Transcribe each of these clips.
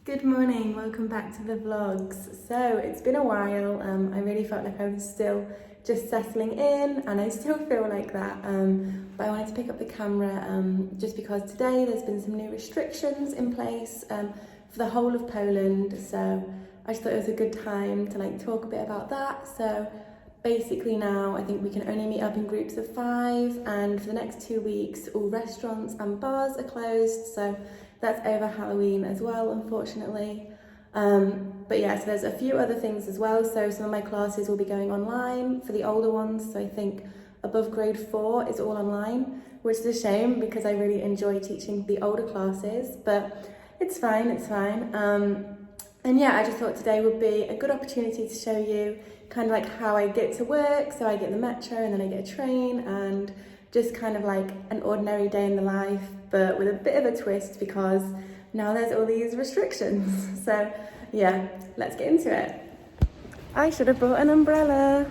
Good morning, welcome back to the vlogs. So it's been a while, I really felt like I was still just settling in and I still feel like that, but I wanted to pick up the camera just because today there's been some new restrictions in place for the whole of Poland, so I just thought it was a good time to talk a bit about that. So basically now I think we can only meet up in groups of 5, and for the next 2 weeks all restaurants and bars are closed, so that's over Halloween as well, unfortunately. But yeah, so there's a few other things as well. So some of my classes will be going online for the older ones. So I think above grade 4 is all online, which is a shame because I really enjoy teaching the older classes, but it's fine, it's fine. And yeah, I just thought today would be a good opportunity to show you kind of how I get to work. So I get the metro and then I get a train, and just kind of like an ordinary day in the life, but with a bit of a twist because now there's all these restrictions. So yeah, let's get into it. I should have brought an umbrella.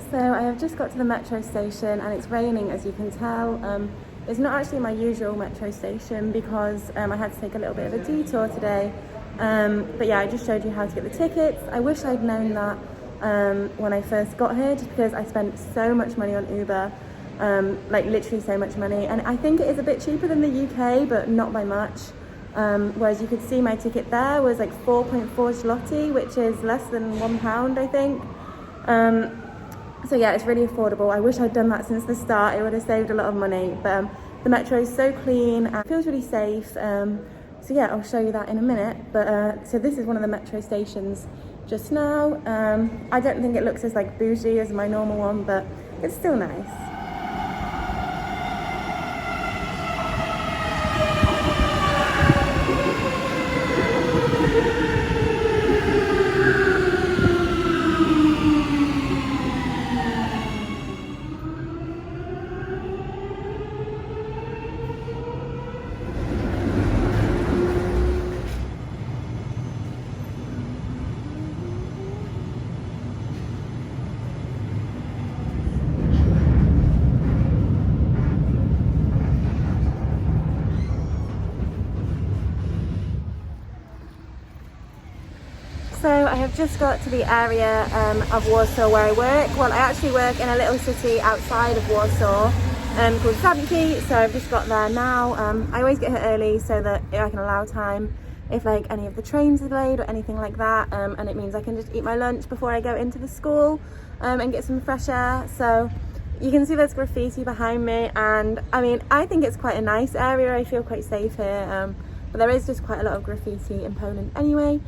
So I have just got to the metro station and it's raining, as you can tell. It's not actually my usual metro station because I had to take a little bit of a detour today. But yeah, I just showed you how to get the tickets. I wish I'd known that when I first got here, just because I spent so much money on Uber, literally so much money. And I think it is a bit cheaper than the UK, but not by much. Whereas you could see my ticket there was 4.4 zloty, which is less than £1, I think. So yeah, it's really affordable. I wish I'd done that since the start. It would have saved a lot of money. But the metro is so clean and feels really safe. So yeah, I'll show you that in a minute. But so this is one of the metro stations just now. I don't think it looks as bougie as my normal one, but it's still nice. So I have just got to the area of Warsaw where I work. Well, I actually work in a little city outside of Warsaw called Commuting, so I've just got there now. I always get here early so that I can allow time if any of the trains are delayed or anything like that, and it means I can just eat my lunch before I go into the school and get some fresh air. So you can see there's graffiti behind me, and I mean, I think it's quite a nice area. I feel quite safe here, but there is just quite a lot of graffiti in Poland anyway.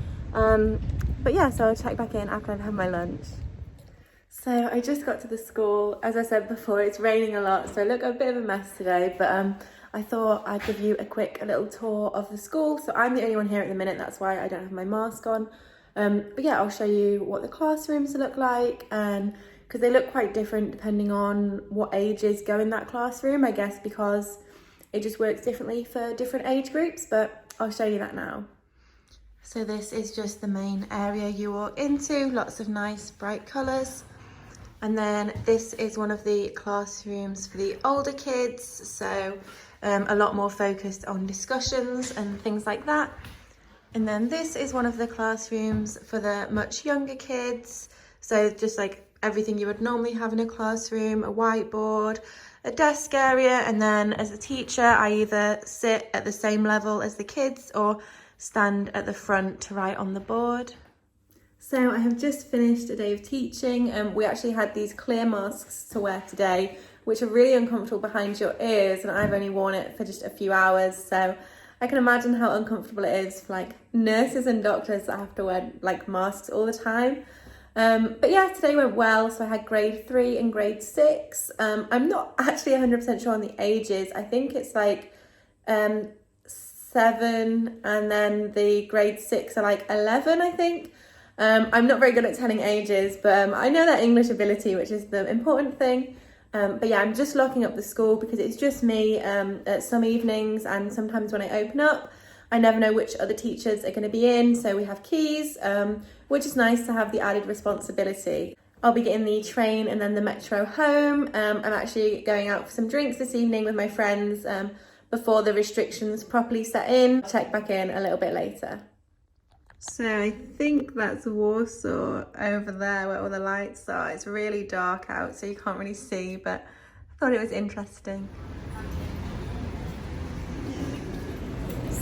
But yeah, so I'll check back in after I've had my lunch. So I just got to the school. As I said before, it's raining a lot, so I look a bit of a mess today, but I thought I'd give you a little tour of the school. So I'm the only one here at the minute, that's why I don't have my mask on. But yeah, I'll show you what the classrooms look like, and because they look quite different depending on what ages go in that classroom, I guess, because it just works differently for different age groups, but I'll show you that now. So this is just the main area you walk into, lots of nice bright colours. And then this is one of the classrooms for the older kids, so a lot more focused on discussions and things like that. And then this is one of the classrooms for the much younger kids, so just everything you would normally have in a classroom, a whiteboard, a desk area, and then as a teacher I either sit at the same level as the kids or stand at the front to write on the board. So I have just finished a day of teaching. We actually had these clear masks to wear today, which are really uncomfortable behind your ears, and I've only worn it for just a few hours, so I can imagine how uncomfortable it is for nurses and doctors that have to wear masks all the time. But yeah, today went well. So I had grade 3 and grade 6. I'm not actually 100% sure on the ages. I think it's 7, and then the grade 6 are 11, I think. I'm not very good at telling ages, but I know their English ability, which is the important thing. But yeah, I'm just locking up the school because it's just me at some evenings, and sometimes when I open up, I never know which other teachers are going to be in, so we have keys, which is nice to have the added responsibility. I'll be getting the train and then the metro home. I'm actually going out for some drinks this evening with my friends before the restrictions properly set in. I'll check back in a little bit later. So I think that's Warsaw over there where all the lights are. It's really dark out, so you can't really see, but I thought it was interesting.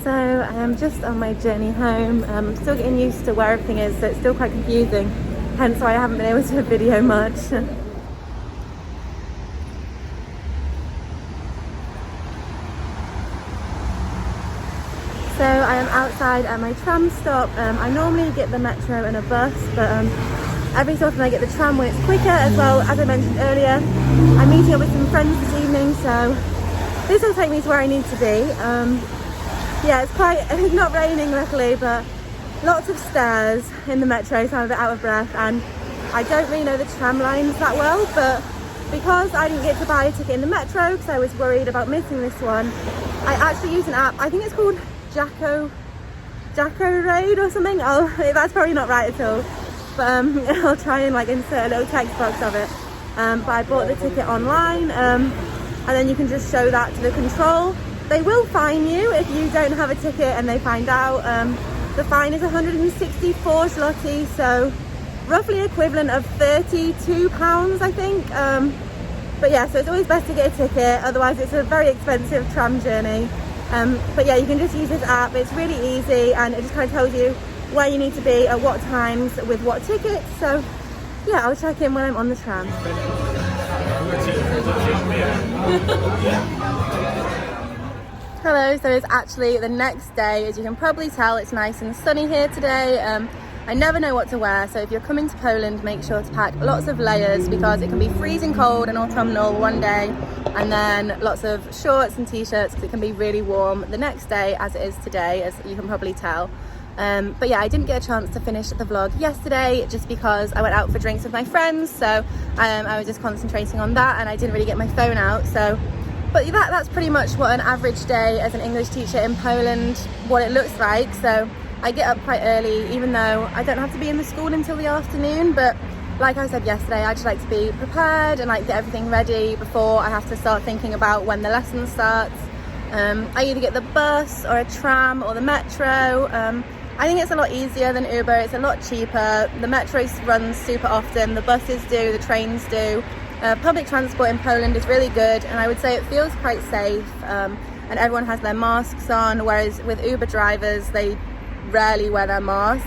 So I am just on my journey home. I'm still getting used to where everything is, so it's still quite confusing. Hence why I haven't been able to video much. So I am outside at my tram stop. I normally get the metro and a bus, but every so often I get the tram when it's quicker as well. As I mentioned earlier, I'm meeting up with some friends this evening, so this will take me to where I need to be. Yeah, it's not raining luckily, but lots of stairs in the metro, so I'm a bit out of breath, and I don't really know the tram lines that well, but because I didn't get to buy a ticket in the metro because I was worried about missing this one, I actually use an app. I think it's called Jacko Raid or something. Oh, that's probably not right at all, but I'll try and like insert a little text box of it. But I bought the ticket online, and then you can just show that to the control. They will fine you if you don't have a ticket and they find out. The fine is 164 zloty, so roughly equivalent of £32, I think. But yeah, so it's always best to get a ticket, otherwise it's a very expensive tram journey. But yeah, you can just use this app. It's really easy, and it just kind of tells you where you need to be at what times with what tickets. So yeah, I'll check in when I'm on the tram. Hello, so it's actually the next day. As you can probably tell, it's nice and sunny here today. I never know what to wear, so if you're coming to Poland, make sure to pack lots of layers because it can be freezing cold and autumnal one day, and then lots of shorts and t-shirts because it can be really warm the next day, as it is today, as you can probably tell. But yeah, I didn't get a chance to finish the vlog yesterday just because I went out for drinks with my friends, so I was just concentrating on that and I didn't really get my phone out. But that's pretty much what an average day as an English teacher in Poland, what it looks like. So I get up quite early, even though I don't have to be in the school until the afternoon, but like I said yesterday, I just like to be prepared and like get everything ready before I have to start thinking about when the lesson starts. I either get the bus or a tram or the metro. I think it's a lot easier than Uber, it's a lot cheaper. The metro runs super often, the buses do, the trains do. Public transport in Poland is really good, and I would say it feels quite safe, and everyone has their masks on, whereas with Uber drivers, they rarely wear their mask.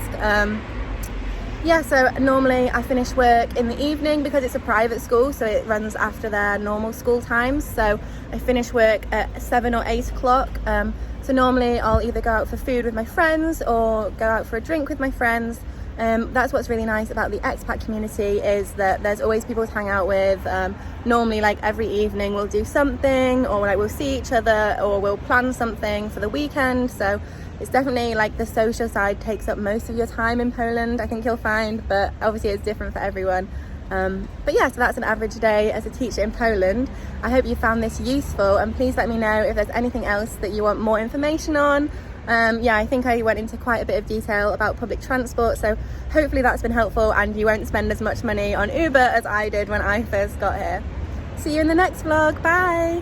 Yeah, so normally I finish work in the evening because it's a private school, so it runs after their normal school times. So I finish work at 7 or 8 o'clock. So normally I'll either go out for food with my friends or go out for a drink with my friends. That's what's really nice about the expat community, is that there's always people to hang out with. Normally, like every evening we'll do something, or like we'll see each other, or we'll plan something for the weekend. So it's definitely like the social side takes up most of your time in Poland, I think you'll find, but obviously it's different for everyone. But yeah, so that's an average day as a teacher in Poland. I hope you found this useful, and please let me know if there's anything else that you want more information on. Yeah, I think I went into quite a bit of detail about public transport, so hopefully that's been helpful and you won't spend as much money on Uber as I did when I first got here. See you in the next vlog. Bye!